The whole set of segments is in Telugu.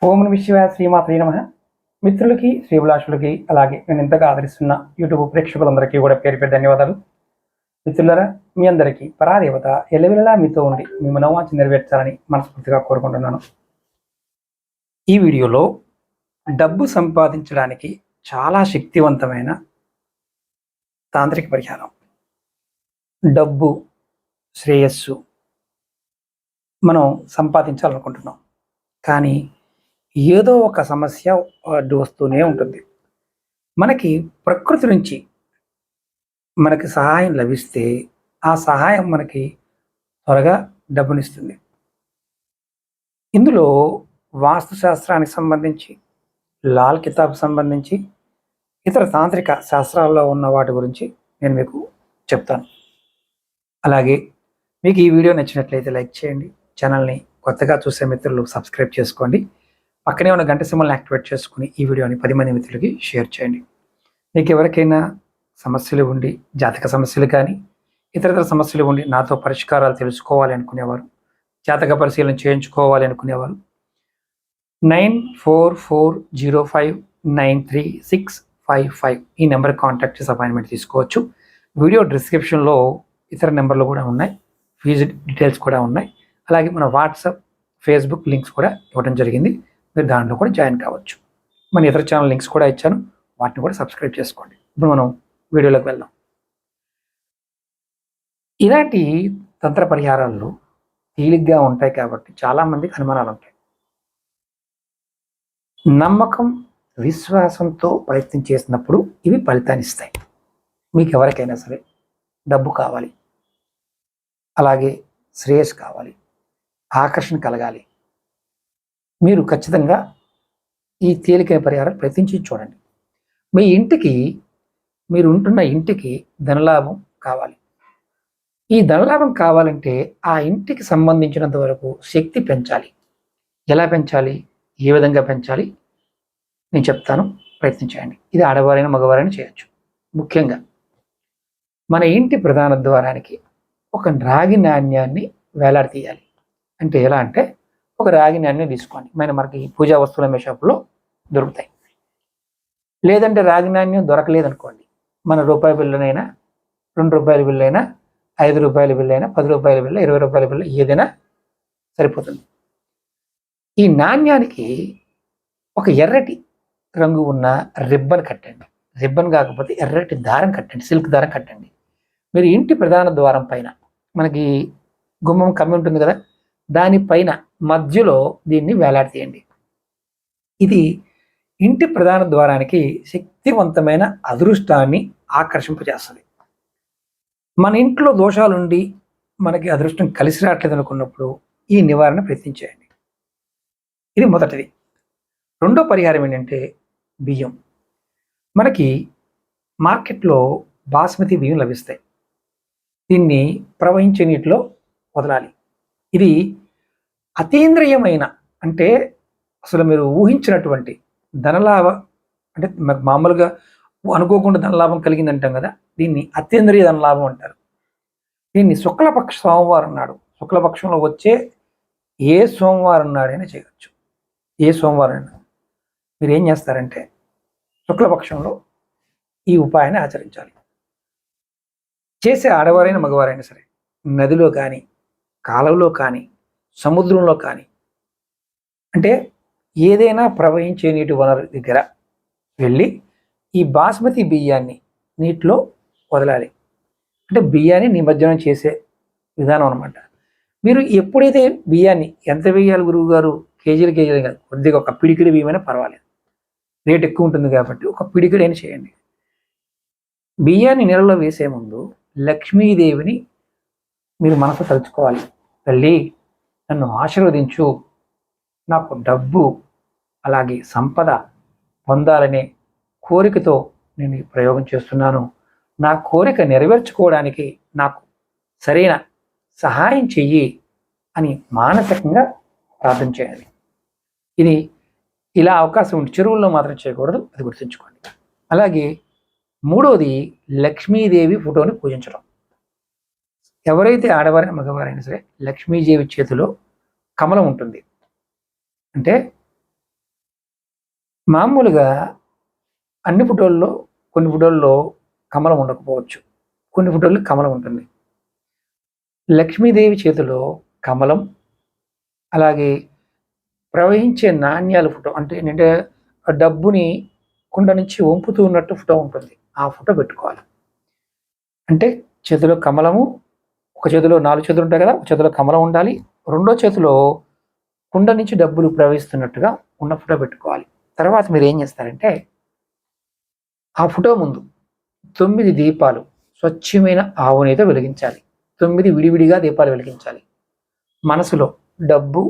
ఓం నమః శివాయ. శ్రీమాత్రే నమః. మిత్రులకి, శ్రీభిలాషులకి, అలాగే నేను ఎంతగా ఆదరిస్తున్న యూట్యూబ్ ప్రేక్షకులందరికీ కూడా పేరు పేరు ధన్యవాదాలు. మిత్రులారా, మీ అందరికీ పరాదేవత ఎల్లవెల్లలా మీతో ఉండి మీ మనోవాంఛ నెరవేర్చాలని మనస్ఫూర్తిగా కోరుకుంటున్నాను. ఈ వీడియోలో డబ్బు సంపాదించడానికి చాలా శక్తివంతమైన తాంత్రిక పరిహారం. డబ్బు, శ్రేయస్సు మనం సంపాదించాలనుకుంటున్నాం, కానీ ఏదో ఒక సమస్య అడ్డు వస్తూనే ఉంటుంది. మనకి ప్రకృతి నుంచి మనకి సహాయం లభిస్తే ఆ సహాయం మనకి త్వరగా డబ్బునిస్తుంది. ఇందులో వాస్తుశాస్త్రానికి సంబంధించి, లాల్ కితాబ్ సంబంధించి, ఇతర తాంత్రిక శాస్త్రాల్లో ఉన్న వాటి గురించి నేను మీకు చెప్తాను. అలాగే మీకు ఈ వీడియో నచ్చినట్లయితే లైక్ చేయండి. ఛానల్ని కొత్తగా చూసే మిత్రులు సబ్స్క్రైబ్ చేసుకోండి. పక్కనే ఉన్న గంట సింబల్ని యాక్టివేట్ చేసుకుని ఈ వీడియోని 10 మంది మిత్రులకి షేర్ చేయండి. మీకు ఎవరికైనా సమస్యలు ఉండి, జాతక సమస్యలు కానీ ఇతర సమస్యలు ఉండి నాతో పరిష్కారాలు తెలుసుకోవాలి అనుకునేవారు, జాతక పరిశీలన చేయించుకోవాలి అనుకునేవారు 9440593655 ఈ నెంబర్కి కాంటాక్ట్ చేసి అపాయింట్మెంట్ తీసుకోవచ్చు. వీడియో డిస్క్రిప్షన్లో ఇతర నెంబర్లు కూడా ఉన్నాయి, ఫీజు డీటెయిల్స్ కూడా ఉన్నాయి. అలాగే మన వాట్సాప్, ఫేస్బుక్ లింక్స్ కూడా ఇవ్వడం జరిగింది. మీరు దాంట్లో కూడా జాయిన్ కావచ్చు. మన ఇతర ఛానల్ లింక్స్ కూడా ఇచ్చాను, వాటిని కూడా సబ్స్క్రైబ్ చేసుకోండి. ఇప్పుడు మనం వీడియోలోకి వెళ్దాం. ఇలాంటి తంత్ర పరిహారాలు తేలిగ్గా ఉంటాయి కాబట్టి చాలామందికి అనుమానాలు ఉంటాయి. నమ్మకం, విశ్వాసంతో ప్రయత్నం చేసినప్పుడు ఇవి ఫలితాన్ని ఇస్తాయి. మీకు ఎవరికైనా సరే డబ్బు కావాలి, అలాగే శ్రేయస్ కావాలి, ఆకర్షణ కలగాలి, మీరు ఖచ్చితంగా ఈ తేలికైన పరిహారం ప్రయత్నించి చూడండి. మీ ఇంటికి, మీరు ఉంటున్న ఇంటికి ధనలాభం కావాలి. ఈ ధనలాభం కావాలంటే ఆ ఇంటికి సంబంధించినంత వరకు శక్తి పెంచాలి. ఎలా పెంచాలి, ఏ విధంగా పెంచాలి నేను చెప్తాను, ప్రయత్నించండి. ఇది ఆడవారైనా మగవారైనా చేయొచ్చు. ముఖ్యంగా మన ఇంటి ప్రధాన ద్వారానికి ఒక రాగి నాణ్యాన్ని వేలాడతీయాలి. అంటే ఎలా అంటే, ఒక రాగి నాణ్యం తీసుకోండి. మనకి పూజా వస్తువుల అమ్మే షాపులో దొరుకుతాయి. లేదంటే రాగి నాణ్యం దొరకలేదనుకోండి, మన రూపాయి బిల్లనైనా, 2 రూపాయల బిల్లైనా, 5 రూపాయల బిల్లైనా, 10 రూపాయల బిల్ల, 20 రూపాయల బిల్ల, ఏదైనా సరిపోతుంది. ఈ నాణ్యానికి ఒక ఎర్రటి రంగు ఉన్న రిబ్బన్ కట్టండి. రిబ్బన్ కాకపోతే ఎర్రటి దారం కట్టండి, సిల్క్ దారం కట్టండి. మీరు ఇంటి ప్రధాన ద్వారం పైన, మనకి గుమ్మం కమ్మి ఉంటుంది కదా, దానిపైన మధ్యలో దీన్ని వేలాడతీయండి. ఇది ఇంటి ప్రధాన ద్వారానికి శక్తివంతమైన అదృష్టాన్ని ఆకర్షింపజేస్తుంది. మన ఇంట్లో దోషాలుండి మనకి అదృష్టం కలిసి రావట్లేదు అనుకున్నప్పుడు ఈ నివారణ ప్రయత్నించేయండి. ఇది మొదటిది. రెండో పరిహారం ఏంటంటే బియ్యం. మనకి మార్కెట్లో బాస్మతి బియ్యం లభిస్తాయి. దీన్ని ప్రవహించే నీటిలో వదలాలి. ఇది అతీంద్రియమైన, అంటే అసలు మీరు ఊహించినటువంటి ధనలాభ, అంటే మామూలుగా అనుకోకుండా ధనలాభం కలిగిందంటాం కదా, దీన్ని అతీంద్రియ ధనలాభం అంటారు. దీన్ని శుక్లపక్ష సోమవారం నాడు, శుక్లపక్షంలో వచ్చే ఏ సోమవారం నాడైనా చేయవచ్చు. ఏ సోమవారం అయినా మీరు ఏం చేస్తారంటే, శుక్లపక్షంలో ఈ ఉపాయాన్ని ఆచరించాలి. చేసే ఆడవారైనా మగవారైనా సరే నదిలో కానీ, కాలువలో కానీ, సముద్రంలో కానీ, అంటే ఏదైనా ప్రవహించే నీటి వనరు దగ్గర వెళ్ళి ఈ బాస్మతి బియ్యాన్ని నీటిలో వదలాలి. అంటే బియ్యాన్ని నిమజ్జనం చేసే విధానం అనమాట. మీరు ఎప్పుడైతే బియ్యాన్ని, ఎంత వేయాలి గురువు గారు, కేజీలు కాదు, కొద్దిగా ఒక పిడికిడి బియ్యమైనా పర్వాలేదు, రేట్ ఎక్కువ ఉంటుంది కాబట్టి ఒక పిడికిడి అయినా చేయండి. బియ్యాన్ని నీళ్ళలో వేసే ముందు లక్ష్మీదేవిని మీరు మనసు తలుచుకోవాలి. తల్లి, నన్ను ఆశీర్వదించు, నాకు డబ్బు అలాగే సంపద పొందాలనే కోరికతో నేను ఈ ప్రయోగం చేస్తున్నాను. నా కోరిక నెరవేర్చుకోవడానికి నాకు సరైన సహాయం చెయ్యి అని మానసికంగా ప్రార్థన చేయాలి. ఇది ఇలా అవకాశం ఉంటే చెరువుల్లో మాత్రం చేయకూడదు, అది గుర్తుంచుకోండి. అలాగే మూడోది లక్ష్మీదేవి ఫోటోని పూజించడం. ఎవరైతే ఆడవారైనా మగవారైనా సరే లక్ష్మీదేవి చేతిలో కమలం ఉంటుంది. అంటే మామూలుగా అన్ని ఫోటోల్లో కొన్ని ఫోటోల్లో కమలం ఉండకపోవచ్చు, కొన్ని ఫోటోల్లో కమలం ఉంటుంది. లక్ష్మీదేవి చేతిలో కమలం, అలాగే ప్రవహించే నాణ్యాల ఫోటో అంటే ఏంటంటే డబ్బుని కుండ నుంచి వంపుతూ ఉన్నట్టు ఫోటో ఉంటుంది. ఆ ఫోటో పెట్టుకోవాలి. అంటే చేతిలో కమలము, ఒక చేతిలో 4 చేతులు ఉంటాయి కదా, ఒక చేతిలో కమలం ఉండాలి, రెండో చేతిలో కుండ నుంచి డబ్బులు ప్రవహిస్తున్నట్టుగా ఉన్న ఫోటో పెట్టుకోవాలి. తర్వాత మీరు ఏం చేస్తారంటే ఆ ఫోటో ముందు 9 దీపాలు స్వచ్ఛమైన ఆవు నెయ్యితో వెలిగించాలి. 9 విడివిడిగా దీపాలు వెలిగించాలి. మనసులో డబ్బు,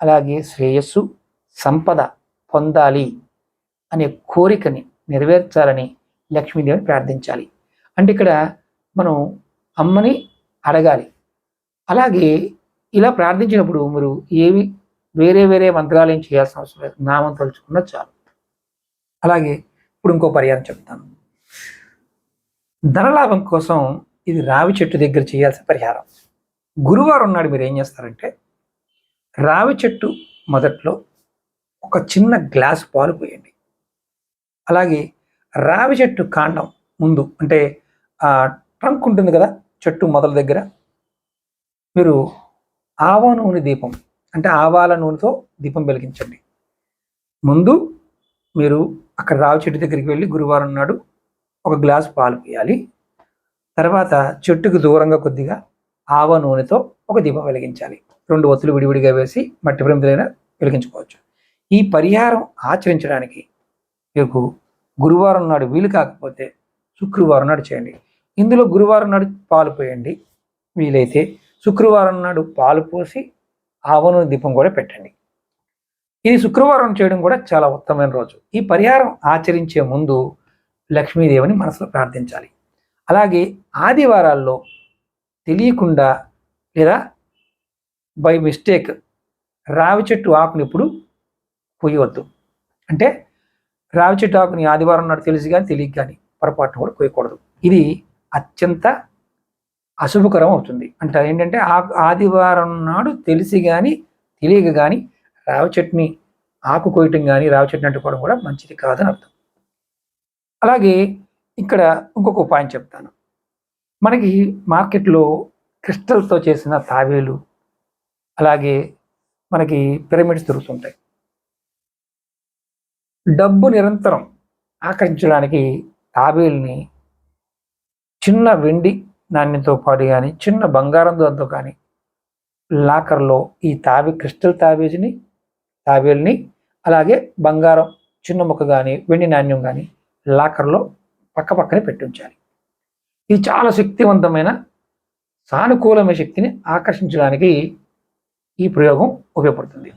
అలాగే శ్రేయస్సు, సంపద పొందాలి అనే కోరికని నెరవేర్చాలని లక్ష్మీదేవిని ప్రార్థించాలి. అంటే ఇక్కడ మనం అమ్మని అడగాలి. అలాగే ఇలా ప్రార్థించినప్పుడు మీరు ఏమి వేరే వేరే మంత్రాలు ఏం చేయాల్సిన అవసరం లేదు, నామం తలుచుకున్నా చాలు. అలాగే ఇప్పుడు ఇంకో పరిహారం చెప్తాను. ధనలాభం కోసం ఇది రావి చెట్టు దగ్గర చేయాల్సిన పరిహారం. గురువారం నాడు మీరు ఏం చేస్తారంటే రావి చెట్టు మొదట్లో ఒక చిన్న గ్లాస్ పాలు పోయండి. అలాగే రావి చెట్టు కాండం ముందు అంటే ట్రంక్ ఉంటుంది కదా చెట్టు మొదల దగ్గర, మీరు ఆవ నూనె దీపం అంటే ఆవాల నూనెతో దీపం వెలిగించండి. ముందు మీరు అక్కడ రావి చెట్టు దగ్గరికి వెళ్ళి గురువారం నాడు ఒక గ్లాసు పాలు పోయాలి. తర్వాత చెట్టుకు దూరంగా కొద్దిగా ఆవ నూనెతో ఒక దీపం వెలిగించాలి. 2 ఒత్తులు విడివిడిగా వేసి మట్టి ప్రమిదలైనా వెలిగించుకోవచ్చు. ఈ పరిహారం ఆచరించడానికి మీకు గురువారం నాడు వీలు కాకపోతే శుక్రవారం నాడు చేయండి. ఇందులో గురువారం నాడు పాలు పోయండి, వీలైతే శుక్రవారం నాడు పాలు పోసి ఆవ నూనె దీపం కూడా పెట్టండి. ఇది శుక్రవారం చేయడం కూడా చాలా ఉత్తమమైన రోజు. ఈ పరిహారం ఆచరించే ముందు లక్ష్మీదేవిని మనసులో ప్రార్థించాలి. అలాగే ఆదివారాల్లో తెలియకుండా లేదా బై మిస్టేక్ రావి చెట్టు ఆకుని ఇప్పుడు కొయ్యవద్దు. అంటే రావి చెట్టు ఆకుని ఆదివారం నాడు తెలిసి కానీ తెలియక కానీ పొరపాటును కూడా కొయ్యకూడదు. ఇది అత్యంత అశుభకరం అవుతుంది. అంటే ఏంటంటే ఆదివారం నాడు తెలిసి కానీ తెలియక కానీ రావి చెట్టుని ఆకు కొయ్యటం కానీ రావి చెట్టుని అంటుకోవడం కూడా మంచిది కాదని అర్థం. అలాగే ఇక్కడ ఇంకొక ఉపాయం చెప్తాను. మనకి మార్కెట్లో క్రిస్టల్తో చేసిన తావేలు, అలాగే మనకి పిరమిడ్స్ దొరుకుతుంటాయి. డబ్బు నిరంతరం ఆకర్షించడానికి తాబేలుని చిన్న వెండి నాణ్యంతో పాటు కానీ చిన్న బంగారం దాంతో కానీ లాకర్లో ఈ క్రిస్టల్ తాబేలుని అలాగే బంగారం చిన్న ముక్క కానీ వెండి నాణ్యం కానీ లాకర్లో పక్కనే పెట్టి ఉంచాలి. ఇది చాలా శక్తివంతమైన సానుకూలమైన శక్తిని ఆకర్షించడానికి ఈ ప్రయోగం ఉపయోగపడుతుంది.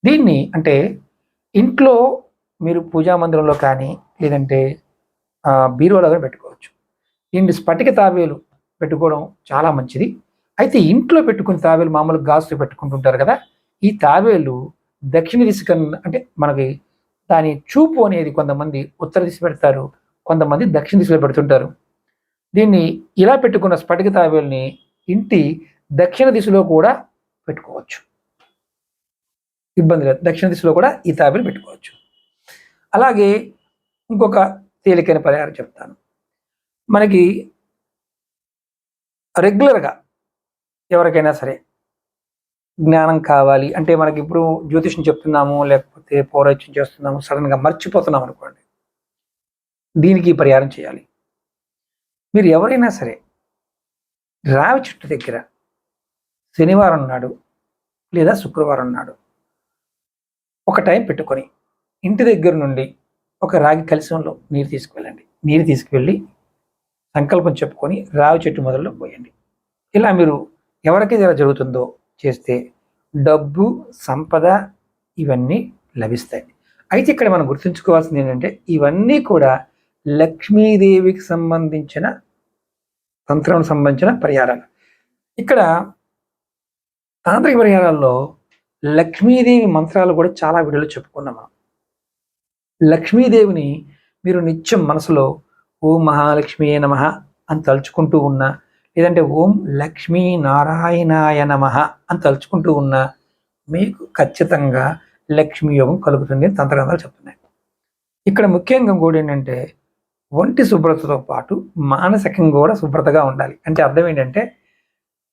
దీన్ని అంటే ఇంట్లో మీరు పూజా మందిరంలో కానీ లేదంటే బీరువాలో కానీ పెట్టుకోవచ్చు. దీన్ని స్ఫటిక తాబేలు పెట్టుకోవడం చాలా మంచిది. అయితే ఇంట్లో పెట్టుకునే తాబేలు మామూలుగా గాజుతో పెట్టుకుంటుంటారు కదా, ఈ తాబేలు దక్షిణ దిశ అంటే మనకి దాని చూపు అనేది కొంతమంది ఉత్తర దిశ పెడతారు, కొంతమంది దక్షిణ దిశలో పెడుతుంటారు. దీన్ని ఇలా పెట్టుకున్న స్ఫటిక తాబేలుని ఇంటి దక్షిణ దిశలో కూడా పెట్టుకోవచ్చు, ఇబ్బంది లేదు. దక్షిణ దిశలో కూడా ఈ తాబేలు పెట్టుకోవచ్చు. అలాగే ఇంకొక తేలికైన పరిహారం చెప్తాను. మనకి రెగ్యులర్గా ఎవరికైనా సరే జ్ఞానం కావాలి అంటే మనకి ఇప్పుడు జ్యోతిష్యం చెప్తున్నాము లేకపోతే పౌరోహిత్యం చేస్తున్నాము, సడన్గా మర్చిపోతున్నాం అనుకోండి, దీనికి పరిహారం చేయాలి. మీరు ఎవరైనా సరే రావి చెట్టు దగ్గర శనివారం నాడు లేదా శుక్రవారం నాడు ఒక టైం పెట్టుకొని ఇంటి దగ్గర నుండి ఒక రాగి కలశంలో నీరు తీసుకువెళ్ళండి. నీరు తీసుకువెళ్ళి సంకల్పం చెప్పుకొని రావి చెట్టు మొదల్లో పోయండి. ఇలా మీరు ఎవరికైతే ఇలా జరుగుతుందో చేస్తే డబ్బు, సంపద ఇవన్నీ లభిస్తాయి. అయితే ఇక్కడ మనం గుర్తుంచుకోవాల్సింది ఏంటంటే ఇవన్నీ కూడా లక్ష్మీదేవికి సంబంధించిన తంత్రం సంబంధించిన పరిహారాలు. ఇక్కడ తాంత్రిక పరిహారాల్లో లక్ష్మీదేవి మంత్రాలు కూడా చాలా వీడియోలో చెప్పుకున్నాం మనం. లక్ష్మీదేవిని మీరు నిత్యం మనసులో ఓం మహాలక్ష్మీ నమః అని తలుచుకుంటూ ఉన్నా, లేదంటే ఓం లక్ష్మీ నారాయణాయ నమః అని తలుచుకుంటూ ఉన్నా మీకు ఖచ్చితంగా లక్ష్మీ యోగం కలుగుతుంది అని తంత్రగ్రంథాలు చెప్తున్నాయి. ఇక్కడ ముఖ్యంగా కూడా ఏంటంటే ఒంటి శుభ్రతతో పాటు మానసికంగా కూడా శుభ్రతగా ఉండాలి. అంటే అర్థం ఏంటంటే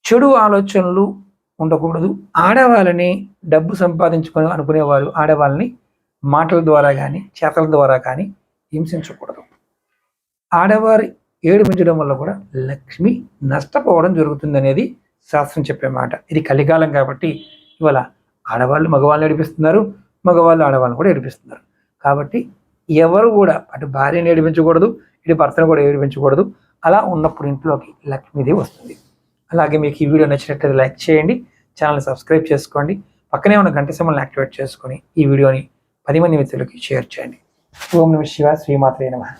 చెడు ఆలోచనలు ఉండకూడదు. ఆడవాళ్ళని డబ్బు సంపాదించుకొని అనుకునేవారు ఆడవాళ్ళని మాటల ద్వారా కానీ చేతల ద్వారా కానీ హింసించకూడదు. ఆడవారి ఏడిపించడం వల్ల కూడా లక్ష్మి నష్టపోవడం జరుగుతుంది అనేది శాస్త్రం చెప్పే మాట. ఇది కలికాలం కాబట్టి ఇవాళ ఆడవాళ్ళు మగవాళ్ళని ఏడిపిస్తున్నారు, మగవాళ్ళు ఆడవాళ్ళని కూడా ఏడిపిస్తున్నారు. కాబట్టి ఎవరు కూడా అటు భార్యని ఏడిపించకూడదు, ఇటు భర్తను కూడా ఏడిపించకూడదు. అలా ఉన్నప్పుడు ఇంట్లోకి లక్ష్మీదేవి వస్తుంది. అలాగే మీకు ఈ వీడియో నచ్చినట్లయితే లైక్ చేయండి, ఛానల్ సబ్స్క్రైబ్ చేసుకోండి, పక్కనే ఉన్న గంట సింబల్ని యాక్టివేట్ చేసుకొని ఈ వీడియోని 10 మంది మిత్రులకి షేర్ చేయండి. ఓం నమః శివాయ, శ్రీమాత్రే నమః.